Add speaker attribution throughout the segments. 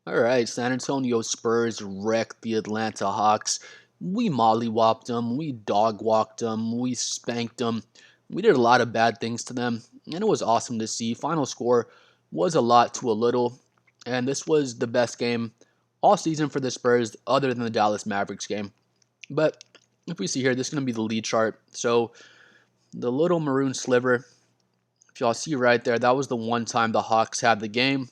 Speaker 1: All right, San Antonio Spurs wrecked the Atlanta Hawks. We mollywopped them, we dog walked them, we spanked them. We did a lot of bad things to them, and it was awesome to see. Final score was a lot to a little, and this was the best game all season for the Spurs, other than the Dallas Mavericks game. But if we see here, this is going to be the lead chart. So the little maroon sliver, if y'all see right there, that was the one time the Hawks had the game.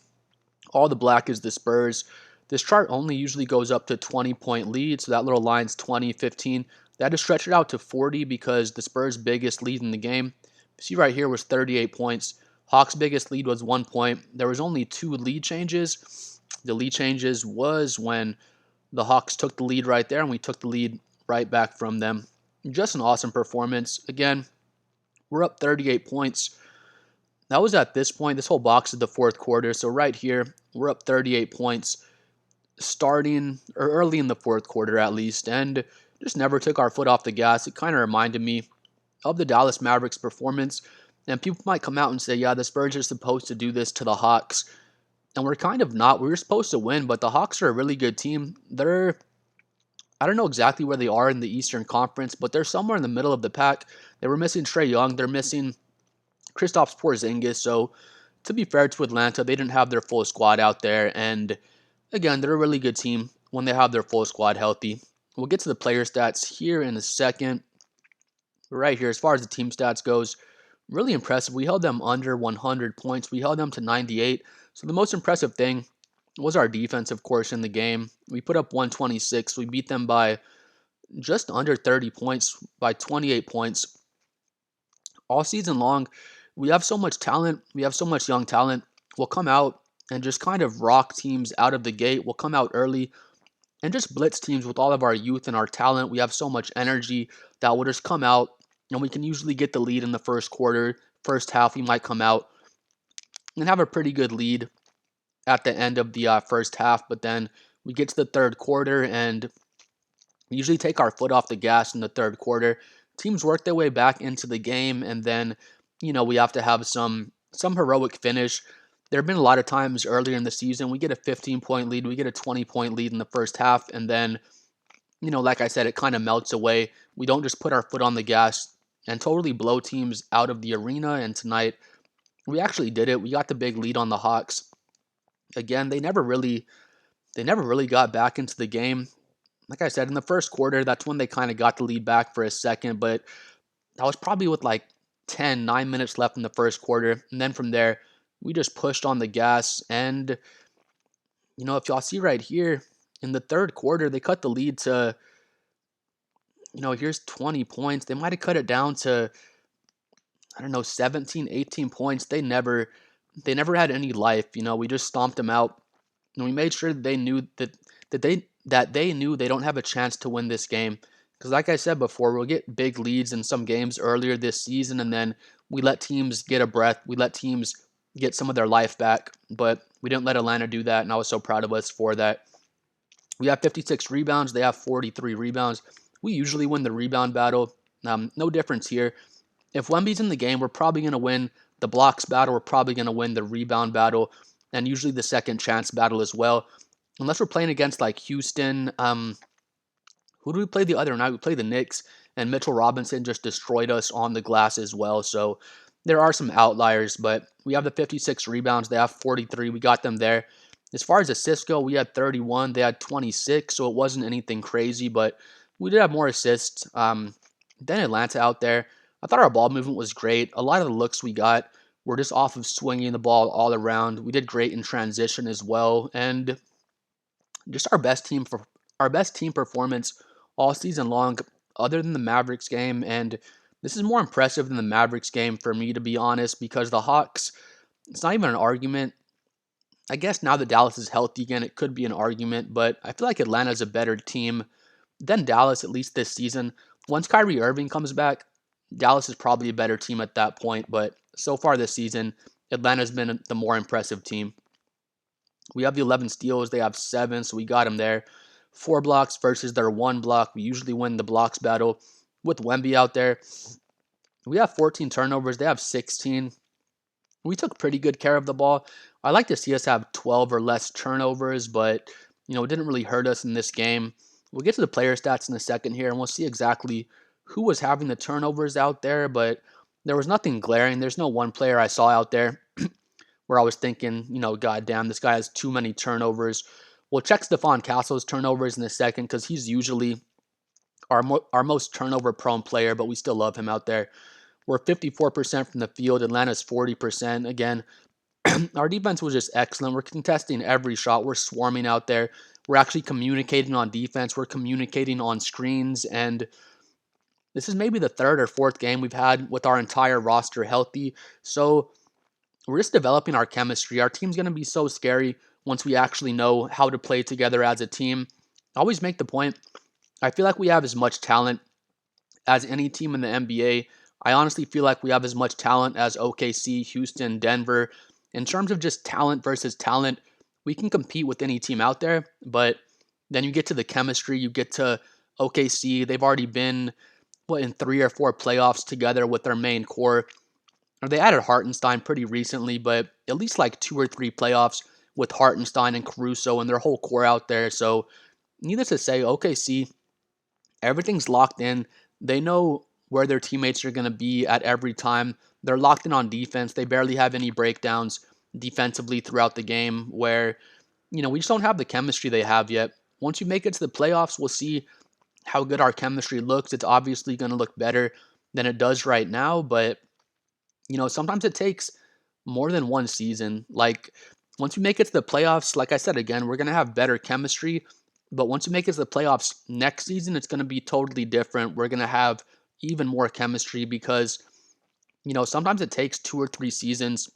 Speaker 1: All the black is the Spurs. This chart only usually goes up to 20-point lead, so that little line's 20, 15. That is stretched out to 40 because the Spurs' biggest lead in the game, see right here, was 38 points. Hawks' biggest lead was 1 point. There was only 2 lead changes. The lead changes was when the Hawks took the lead right there, and we took the lead right back from them. Just an awesome performance. Again, we're up 38 points. That was at this point. This whole box is the fourth quarter. So right here, we're up 38 points starting or early in the fourth quarter at least, and just never took our foot off the gas. It kind of reminded me of the Dallas Mavericks performance. And people might come out and say, yeah, the Spurs are supposed to do this to the Hawks. And we're kind of not. We were supposed to win, but the Hawks are a really good team. I don't know exactly where they are in the Eastern Conference, but they're somewhere in the middle of the pack. They were missing Trae Young. They're missing Kristaps Porzingis. So to be fair to Atlanta, they didn't have their full squad out there. And again, they're a really good team when they have their full squad healthy. We'll get to the player stats here in a second. Right here, as far as the team stats goes, really impressive. We held them under 100 points. We held them to 98. So the most impressive thing was our defense, of course, in the game. We put up 126. We beat them by just under 30 points, by 28 points. All season long, we have so much talent. We have so much young talent. We'll come out and just kind of rock teams out of the gate. We'll come out early and just blitz teams with all of our youth and our talent. We have so much energy that will just come out, and we can usually get the lead in the first quarter. First half, we might come out and have a pretty good lead at the end of the first half, but then we get to the third quarter and we usually take our foot off the gas in the third quarter. Teams work their way back into the game, and then we have to have some heroic finish. There have been a lot of times earlier in the season we get a 15-point lead, we get a 20-point lead in the first half, and then like I said, it kind of melts away. We don't just put our foot on the gas and totally blow teams out of the arena. And tonight we actually did it. We got the big lead on the Hawks. Again, they never really got back into the game. Like I said, in the first quarter, that's when they kind of got the lead back for a second, but that was probably with like 9 minutes left in the first quarter. And then from there, we just pushed on the gas. And, if y'all see right here, in the third quarter, they cut the lead to, here's 20 points. They might have cut it down to, I don't know, 17, 18 points. They never had any life. We just stomped them out. And we made sure that they knew that they knew they don't have a chance to win this game. Because like I said before, we'll get big leads in some games earlier this season, and then we let teams get a breath. We let teams get some of their life back, but we didn't let Atlanta do that, and I was so proud of us for that. We have 56 rebounds. They have 43 rebounds. We usually win the rebound battle. No difference here. If Wemby's in the game, we're probably going to win the blocks battle. We're probably going to win the rebound battle, and usually the second chance battle as well. Unless we're playing against like Houston. Who do we play the other night? We played the Knicks, and Mitchell Robinson just destroyed us on the glass as well. So there are some outliers, but we have the 56 rebounds. They have 43. We got them there. As far as assists go, we had 31. They had 26, so it wasn't anything crazy, but we did have more assists than Atlanta out there. I thought our ball movement was great. A lot of the looks we got were just off of swinging the ball all around. We did great in transition as well, and just our best team performance all season long, other than the Mavericks game. And this is more impressive than the Mavericks game for me, to be honest, because the Hawks, it's not even an argument. I guess now that Dallas is healthy again, it could be an argument, but I feel like Atlanta's a better team than Dallas, at least this season. Once Kyrie Irving comes back, Dallas is probably a better team at that point, but so far this season, Atlanta's been the more impressive team. We have the 11 steals, they have 7, so we got them there. 4 blocks versus their 1 block. We usually win the blocks battle with Wemby out there. We have 14 turnovers, they have 16. We took pretty good care of the ball. I like to see us have 12 or less turnovers, but it didn't really hurt us in this game. We'll get to the player stats in a second here, and we'll see exactly who was having the turnovers out there, but there was nothing glaring. There's no one player I saw out there where I was thinking, God damn, this guy has too many turnovers. We'll check Stephon Castle's turnovers in a second because he's usually our most turnover prone player, but we still love him out there. We're 54% from the field. Atlanta's 40%. Again, our defense was just excellent. We're contesting every shot. We're swarming out there. We're actually communicating on defense. We're communicating on screens. And this is maybe the third or fourth game we've had with our entire roster healthy. So we're just developing our chemistry. Our team's going to be so scary once we actually know how to play together as a team. I always make the point. I feel like we have as much talent as any team in the NBA. I honestly feel like we have as much talent as OKC, Houston, Denver. In terms of just talent versus talent, we can compete with any team out there. But then you get to the chemistry, you get to OKC. They've already been, in 3 or 4 playoffs together with their main core. Or they added Hartenstein pretty recently, but at least like 2 or 3 playoffs with Hartenstein and Caruso and their whole core out there. So, needless to say, OKC, everything's locked in. They know where their teammates are going to be at every time. They're locked in on defense. They barely have any breakdowns defensively throughout the game where, we just don't have the chemistry they have yet. Once you make it to the playoffs, we'll see how good our chemistry looks. It's obviously going to look better than it does right now, but, sometimes it takes more than one season. Like, once we make it to the playoffs, like I said again, we're going to have better chemistry. But once we make it to the playoffs next season, it's going to be totally different. We're going to have even more chemistry because, sometimes it takes 2 or 3 seasons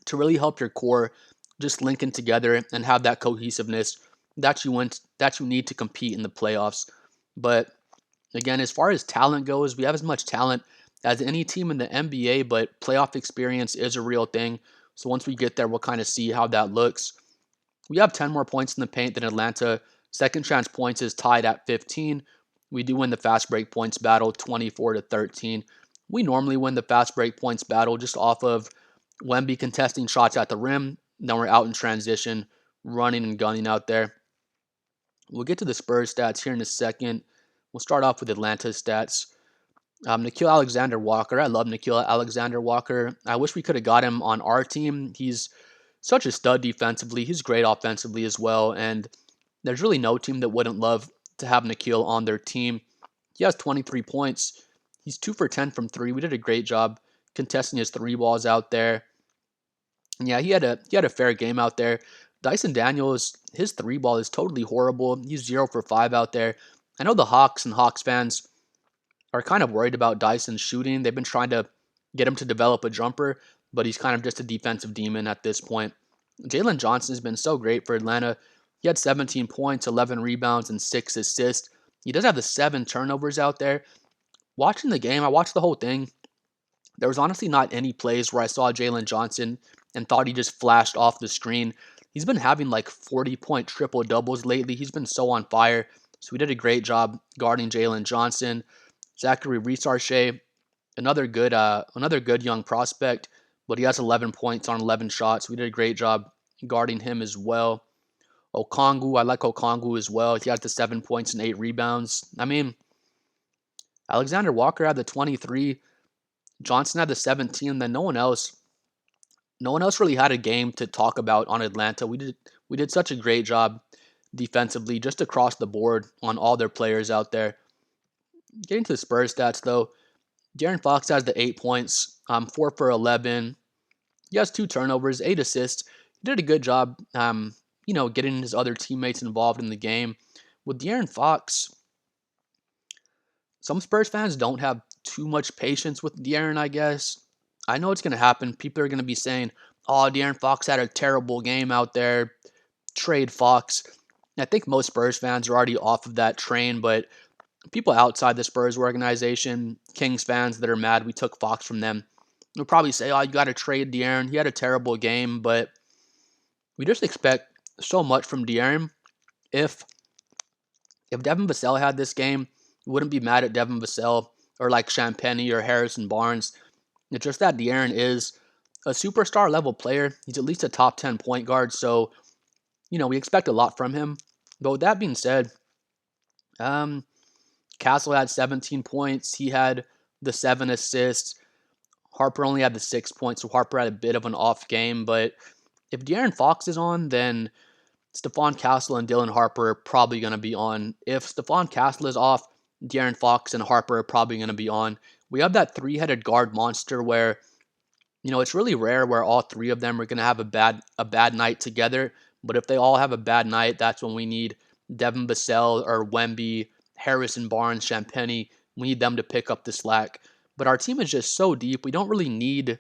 Speaker 1: to really help your core just linking together and have that cohesiveness that you need to compete in the playoffs. But again, as far as talent goes, we have as much talent as any team in the NBA, but playoff experience is a real thing. So once we get there, we'll kind of see how that looks. We have 10 more points in the paint than Atlanta. Second chance points is tied at 15. We do win the fast break points battle 24-13. We normally win the fast break points battle just off of Wemby contesting shots at the rim. Then we're out in transition, running and gunning out there. We'll get to the Spurs stats here in a second. We'll start off with Atlanta's stats. Nikhil Alexander-Walker. I love Nikhil Alexander-Walker. I wish we could have got him on our team. He's such a stud defensively. He's great offensively as well. And there's really no team that wouldn't love to have Nikhil on their team. He has 23 points. He's 2 for 10 from 3. We did a great job contesting his 3 balls out there. And yeah, he had a fair game out there. Dyson Daniels, his 3 ball is totally horrible. He's 0 for 5 out there. I know the Hawks and Hawks fans are kind of worried about Dyson's shooting. They've been trying to get him to develop a jumper, but he's kind of just a defensive demon at this point. Jalen Johnson has been so great for Atlanta. He had 17 points, 11 rebounds, and 6 assists. He does have the 7 turnovers out there. Watching the game, I watched the whole thing. There was honestly not any plays where I saw Jalen Johnson and thought he just flashed off the screen. He's been having like 40-point triple doubles lately. He's been so on fire. So we did a great job guarding Jalen Johnson. Zachary Reese-Archet, another good young prospect, but he has 11 points on 11 shots. We did a great job guarding him as well. Okongwu, I like Okongwu as well. He had the 7 points and 8 rebounds. I mean, Alexander Walker had the 23. Johnson had the 17. Then no one else really had a game to talk about on Atlanta. We did such a great job defensively, just across the board on all their players out there. Getting to the Spurs stats though, De'Aaron Fox has the 8 points, 4 for 11. He has 2 turnovers, 8 assists. He did a good job, getting his other teammates involved in the game. With De'Aaron Fox, some Spurs fans don't have too much patience with De'Aaron, I guess. I know it's going to happen. People are going to be saying, oh, De'Aaron Fox had a terrible game out there. Trade Fox. I think most Spurs fans are already off of that train, but people outside the Spurs organization, Kings fans that are mad we took Fox from them, will probably say, oh, you got to trade De'Aaron. He had a terrible game, but we just expect so much from De'Aaron. If Devin Vassell had this game, we wouldn't be mad at Devin Vassell or like Champagnie or Harrison Barnes. It's just that De'Aaron is a superstar level player. He's at least a top 10 point guard, so we expect a lot from him. But with that being said, um, Castle had 17 points. He had the 7 assists. Harper only had the 6 points, so Harper had a bit of an off game. But if De'Aaron Fox is on, then Stephon Castle and Dylan Harper are probably going to be on. If Stephon Castle is off, De'Aaron Fox and Harper are probably going to be on. We have that three-headed guard monster where, it's really rare where all three of them are going to have a bad night together. But if they all have a bad night, that's when we need Devin Vassell or Wemby, Harrison Barnes, Champagnie. We need them to pick up the slack. But our team is just so deep. We don't really need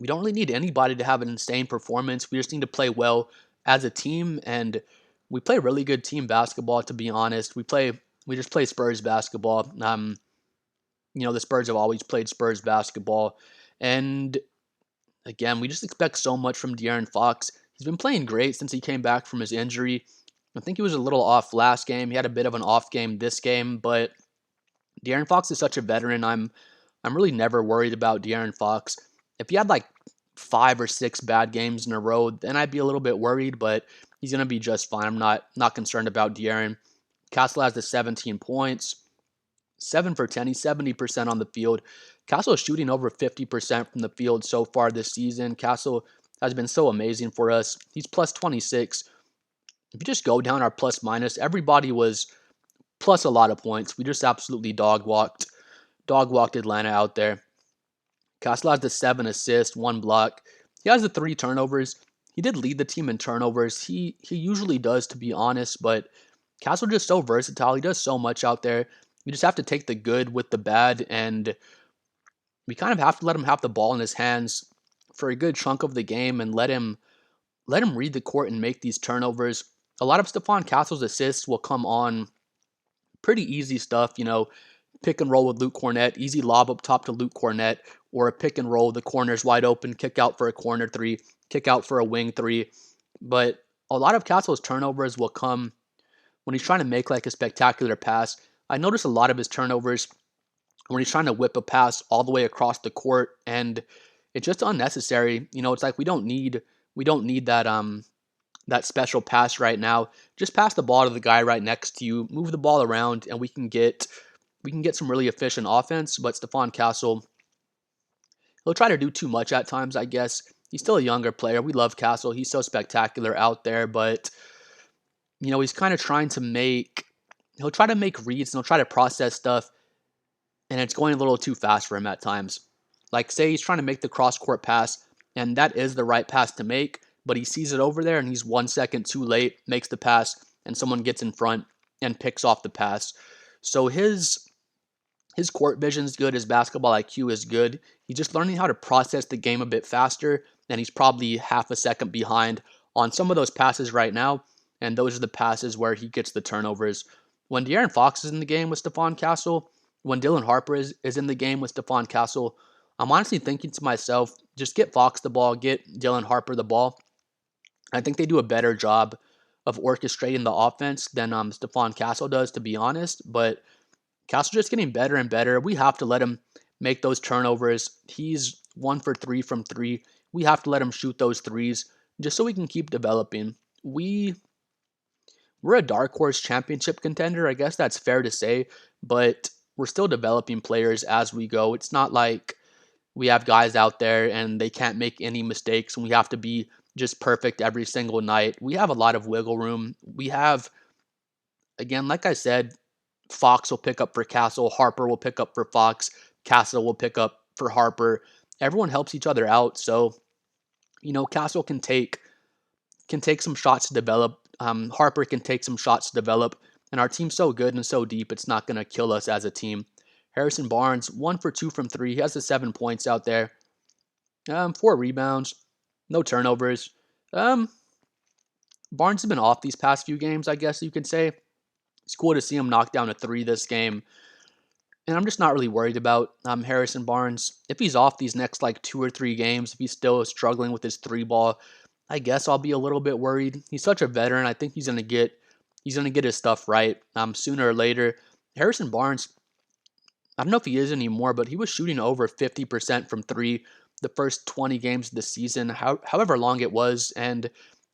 Speaker 1: anybody to have an insane performance. We just need to play well as a team, and we play really good team basketball. To be honest, we just play Spurs basketball. The Spurs have always played Spurs basketball, and again, we just expect so much from De'Aaron Fox. He's been playing great since he came back from his injury. I think he was a little off last game. He had a bit of an off game this game, but De'Aaron Fox is such a veteran. I'm really never worried about De'Aaron Fox. If he had like 5 or 6 bad games in a row, then I'd be a little bit worried, but he's gonna be just fine. I'm not concerned about De'Aaron. Castle has the 17 points, 7 for 10. He's 70% on the field. Castle is shooting over 50% from the field so far this season. Castle has been so amazing for us. He's plus 26. If you just go down our plus minus, everybody was plus a lot of points. We just absolutely dog walked Atlanta out there. Castle has the 7 assists, 1 block. He has the 3 turnovers. He did lead the team in turnovers. He usually does, to be honest, but Castle just so versatile. He does so much out there. We just have to take the good with the bad, and we kind of have to let him have the ball in his hands for a good chunk of the game and let him read the court and make these turnovers. A lot of Stephon Castle's assists will come on pretty easy stuff, pick and roll with Luke Cornett, easy lob up top to Luke Cornett, or a pick and roll, the corner's wide open, kick out for a corner 3, kick out for a wing 3. But a lot of Castle's turnovers will come when he's trying to make like a spectacular pass. I notice a lot of his turnovers when he's trying to whip a pass all the way across the court, and it's just unnecessary. It's like we don't need that special pass right now. Just pass the ball to the guy right next to you, move the ball around, and we can get some really efficient offense. But Stephon Castle, he'll try to do too much at times, I guess. He's still a younger player. We love Castle. He's so spectacular out there, but he's kind of he'll try to make reads and he'll try to process stuff, and it's going a little too fast for him at times. Like, say he's trying to make the cross-court pass, and that is the right pass to make, but he sees it over there and he's 1 second too late, makes the pass, and someone gets in front and picks off the pass. So his court vision is good, his basketball IQ is good. He's just learning how to process the game a bit faster, and he's probably half a second behind on some of those passes right now, and those are the passes where he gets the turnovers. When De'Aaron Fox is in the game with Stephon Castle, when Dylan Harper is in the game with Stephon Castle, I'm honestly thinking to myself, just get Fox the ball, get Dylan Harper the ball. I think they do a better job of orchestrating the offense than Stephon Castle does, to be honest. But Castle just getting better and better. We have to let him make those turnovers. He's 1 for 3 from 3. We have to let him shoot those threes just so we can keep developing. We're a dark horse championship contender. I guess that's fair to say, but we're still developing players as we go. It's not like we have guys out there and they can't make any mistakes and we have to be just perfect every single night. We have a lot of wiggle room. We have, again, like I said, Fox will pick up for Castle, Harper will pick up for Fox, Castle will pick up for Harper. Everyone helps each other out. So, Castle can take some shots to develop. Harper can take some shots to develop. And our team's so good and so deep, it's not going to kill us as a team. Harrison Barnes, 1 for 2 from 3. He has the 7 points out there. 4 rebounds. No turnovers. Barnes has been off these past few games, I guess you could say. It's cool to see him knock down a 3 this game. And I'm just not really worried about Harrison Barnes. If he's off these next 2 or 3 games, if he's still struggling with his 3 ball, I guess I'll be a little bit worried. He's such a veteran. I think he's gonna get his stuff right sooner or later. Harrison Barnes, I don't know if he is anymore, but he was shooting over 50% from 3 the first 20 games of the season, however long it was. And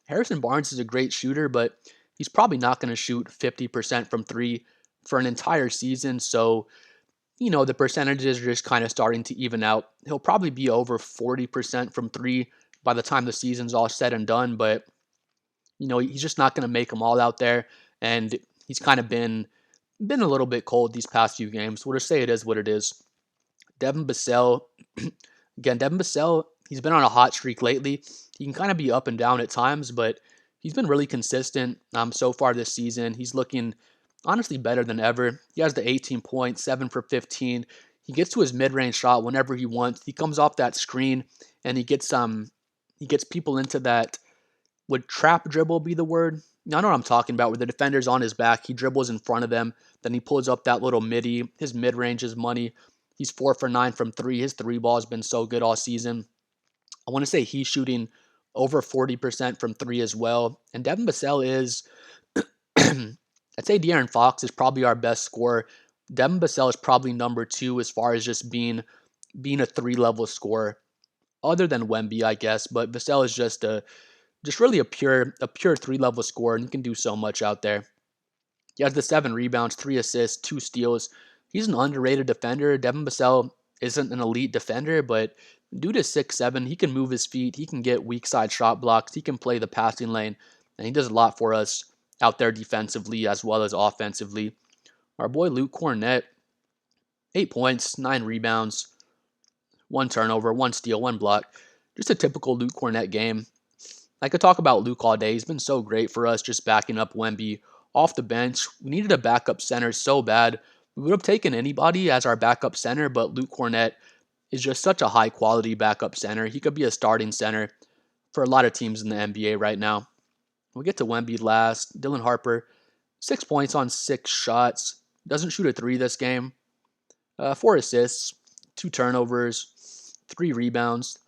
Speaker 1: Harrison Barnes is a great shooter, but he's probably not going to shoot 50% from three for an entire season. So, the percentages are just kind of starting to even out. He'll probably be over 40% from three by the time the season's all said and done, but, he's just not going to make them all out there. And he's kind of been a little bit cold these past few games. We'll just say it is what it is. Devin Vassell, again, Devin Vassell, he's been on a hot streak lately. He can kind of be up and down at times, but he's been really consistent so far this season. He's looking honestly better than ever. He has the 18 points, 7 for 15. He gets to his mid-range shot whenever he wants. He comes off that screen and he gets people into that. Would trap dribble be the word? I know what I'm talking about, where the defender's on his back, he dribbles in front of them, then he pulls up that little midi. His mid-range is money. He's 4 for 9 from three. His three ball has been so good all season. I want to say he's shooting over 40% from three as well. And Devin Vassell is, I'd say De'Aaron Fox is probably our best scorer. Devin Vassell is probably number 2 as far as just being a 3-level scorer, other than Wemby, I guess. But Vassell is just really a pure 3-level scorer, and he can do so much out there. He has the 7 rebounds, 3 assists, 2 steals. He's an underrated defender. Devin Vassell isn't an elite defender, but dude is 6'7". He can move his feet. He can get weak side shot blocks. He can play the passing lane, and he does a lot for us out there defensively as well as offensively. Our boy Luke Cornett, 8 points, 9 rebounds, 1 turnover, 1 steal, 1 block. Just a typical Luke Cornett game. I could talk about Luke all day. He's been so great for us, just backing up Wemby off the bench. We needed a backup center so bad. We would have taken anybody as our backup center, but Luke Cornett is just such a high-quality backup center. He could be a starting center for a lot of teams in the NBA right now. We'll get to Wemby last. Dylan Harper, 6 points on 6 shots. Doesn't shoot a 3 this game. 4 assists, 2 turnovers, 3 rebounds.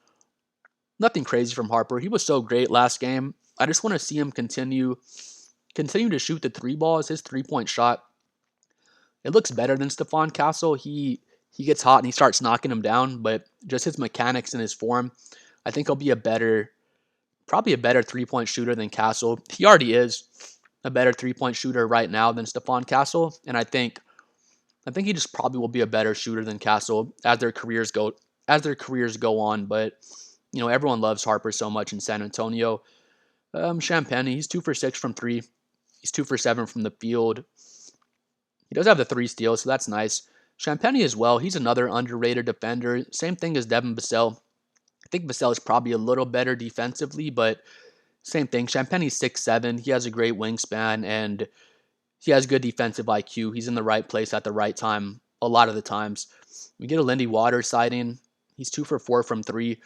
Speaker 1: Nothing crazy from Harper. He was so great last game. I just want to see him continue to shoot the 3 balls. His 3-point shot, it looks better than Stephon Castle. He gets hot and he starts knocking him down, but just his mechanics and his form, I think he'll be probably a better 3-point shooter than Castle. He already is a better 3-point shooter right now than Stephon Castle, and I think he just probably will be a better shooter than Castle as their careers go on. But everyone loves Harper so much in San Antonio. Champagne, he's 2 for 6 from 3. He's 2 for 7 from the field. He does have the 3 steals, so that's nice. Champagne as well, he's another underrated defender. Same thing as Devin Vassell. I think Vassell is probably a little better defensively, but same thing. Champagne's 6'7". He has a great wingspan, and he has good defensive IQ. He's in the right place at the right time a lot of the times. We get a Lindy Waters sighting. He's 2 for 4 from 3.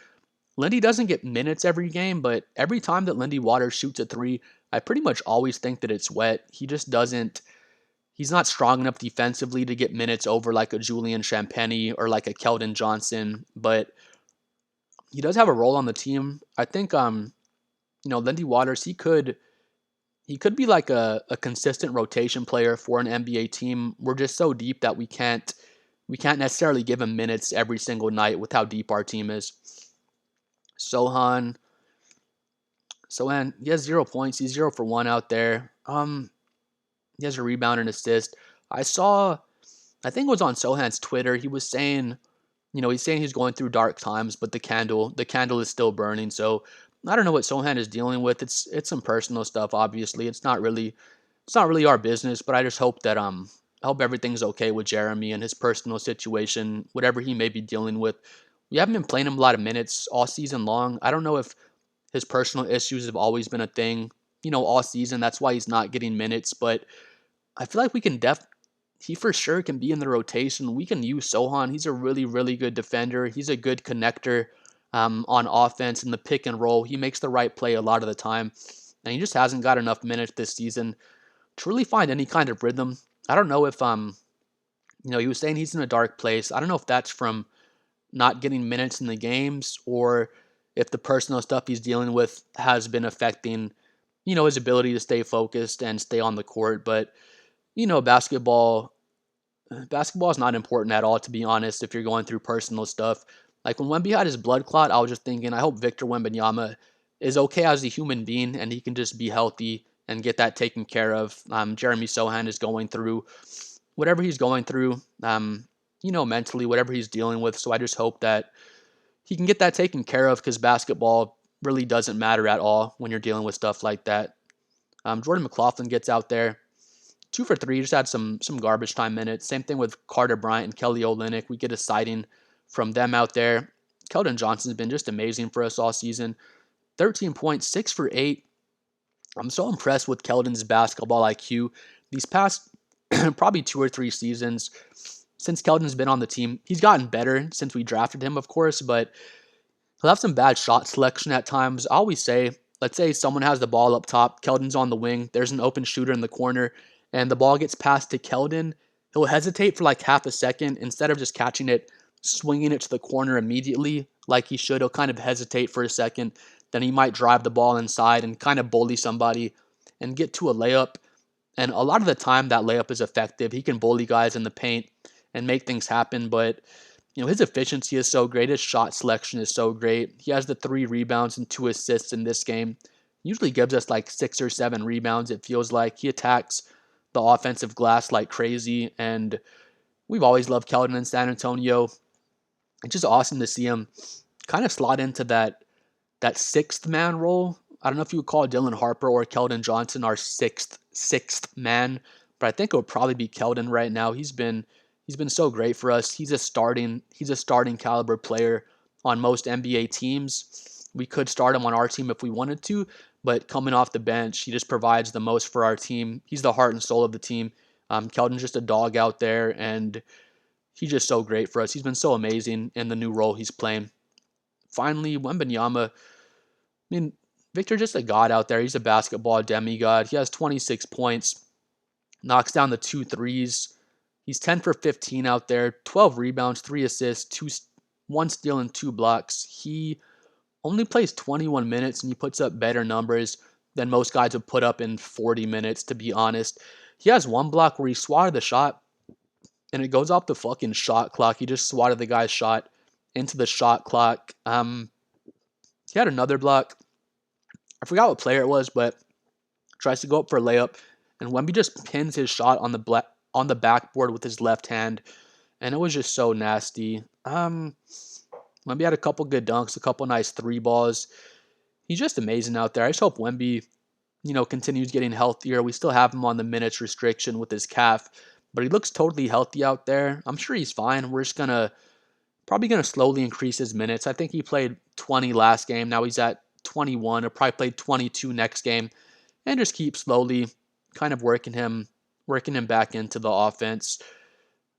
Speaker 1: Lindy doesn't get minutes every game, but every time that Lindy Waters shoots a 3, I pretty much always think that it's wet. He just doesn't. He's not strong enough defensively to get minutes over like a Julian Champagnie or like a Keldon Johnson, but he does have a role on the team. I think Lindy Waters, he could be like a consistent rotation player for an NBA team. We're just so deep that we can't necessarily give him minutes every single night with how deep our team is. Sohan, he has 0 points. He's 0 for 1 out there. He has a rebound and assist. I think it was on Sohan's Twitter. He was saying, he's going through dark times, but the candle is still burning. So I don't know what Sohan is dealing with. It's some personal stuff, obviously. It's not really our business, but I just hope that I hope everything's okay with Jeremy and his personal situation, whatever he may be dealing with. We haven't been playing him a lot of minutes all season long. I don't know if his personal issues have always been a thing, all season. That's why he's not getting minutes, but I feel like we can he for sure can be in the rotation. We can use Sohan. He's a really, really good defender. He's a good connector on offense in the pick and roll. He makes the right play a lot of the time, and he just hasn't got enough minutes this season to really find any kind of rhythm. I don't know if he was saying he's in a dark place. I don't know if that's from not getting minutes in the games or if the personal stuff he's dealing with has been affecting, his ability to stay focused and stay on the court. But, basketball is not important at all, to be honest, if you're going through personal stuff. Like when Wemby had his blood clot, I was just thinking, I hope Victor Wembanyama is okay as a human being and he can just be healthy and get that taken care of. Jeremy Sohan is going through whatever he's going through, mentally, whatever he's dealing with. So I just hope that he can get that taken care of because basketball really doesn't matter at all when you're dealing with stuff like that. Jordan McLaughlin gets out there, 2 for 3, just had some garbage time minutes. Same thing with Carter Bryant and Kelly Olynyk. We get a sighting from them out there. Keldon Johnson's been just amazing for us all season. 13 points, 6 for 8. I'm so impressed with Keldon's basketball IQ. These past probably 2 or 3 seasons since Keldon's been on the team, he's gotten better since we drafted him, of course, but he'll have some bad shot selection at times. I always say, let's say someone has the ball up top, Keldon's on the wing, there's an open shooter in the corner, and the ball gets passed to Keldon. He'll hesitate for like half a second instead of just catching it, swinging it to the corner immediately like he should. He'll kind of hesitate for a second. Then he might drive the ball inside and kind of bully somebody and get to a layup. And a lot of the time that layup is effective. He can bully guys in the paint and make things happen, but his efficiency is so great. His shot selection is so great. He has the 3 rebounds and 2 assists in this game. Usually gives us like 6 or 7 rebounds. It feels like he attacks the offensive glass like crazy, and we've always loved Keldon in San Antonio. It's just awesome to see him kind of slot into that sixth man role. I don't know if you would call Dylan Harper or Keldon Johnson our sixth man, but I think it would probably be Keldon right now. He's been so great for us. He's a starting caliber player on most NBA teams. We could start him on our team if we wanted to, but coming off the bench, he just provides the most for our team. He's the heart and soul of the team. Keldon's just a dog out there, and he's just so great for us. He's been so amazing in the new role he's playing. Finally, Wembanyama. I mean, Victor just a god out there. He's a basketball demigod. He has 26 points, knocks down the 2 threes. He's 10 for 15 out there, 12 rebounds, 3 assists, 1 steal, and 2 blocks. He only plays 21 minutes, and he puts up better numbers than most guys would put up in 40 minutes, to be honest. He has 1 block where he swatted the shot, and it goes off the fucking shot clock. He just swatted the guy's shot into the shot clock. He had another block. I forgot what player it was, but tries to go up for a layup, and Wemby just pins his shot on the backboard with his left hand, and it was just so nasty. Wemby had a couple good dunks, a couple nice 3 balls. He's just amazing out there. I just hope Wemby, continues getting healthier. We still have him on the minutes restriction with his calf, but he looks totally healthy out there. I'm sure he's fine. We're just probably gonna slowly increase his minutes. I think he played 20 last game. Now he's at 21. He'll probably play 22 next game, and just keep slowly kind of working him back into the offense.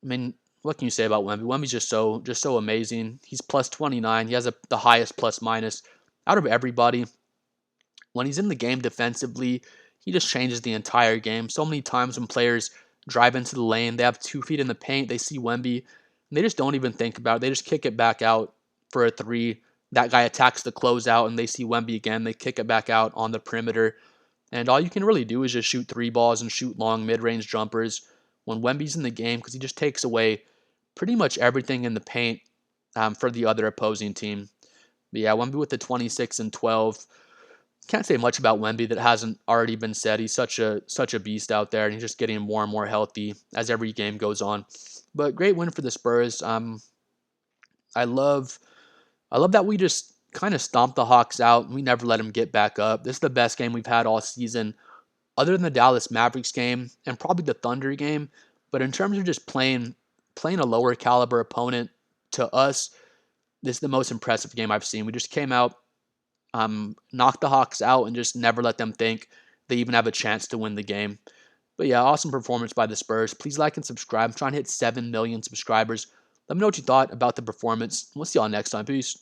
Speaker 1: I mean, what can you say about Wemby? Wemby's just so amazing. He's plus 29. He has the highest plus minus out of everybody. When he's in the game defensively, he just changes the entire game. So many times when players drive into the lane, they have 2 feet in the paint, they see Wemby, and they just don't even think about it. They just kick it back out for a 3. That guy attacks the closeout, and they see Wemby again. They kick it back out on the perimeter. And all you can really do is just shoot 3 balls and shoot long mid-range jumpers when Wemby's in the game, because he just takes away pretty much everything in the paint for the other opposing team. But yeah, Wemby with the 26 and 12. Can't say much about Wemby that hasn't already been said. He's such a beast out there, and he's just getting more and more healthy as every game goes on. But great win for the Spurs. I love that we just kind of stomped the Hawks out. We never let them get back up. This is the best game we've had all season, other than the Dallas Mavericks game and probably the Thunder game. But in terms of just playing a lower caliber opponent, to us, this is the most impressive game I've seen. We just came out, knocked the Hawks out, and just never let them think they even have a chance to win the game. But yeah, awesome performance by the Spurs. Please like and subscribe. I'm trying to hit 7 million subscribers. Let me know what you thought about the performance. We'll see y'all next time. Peace.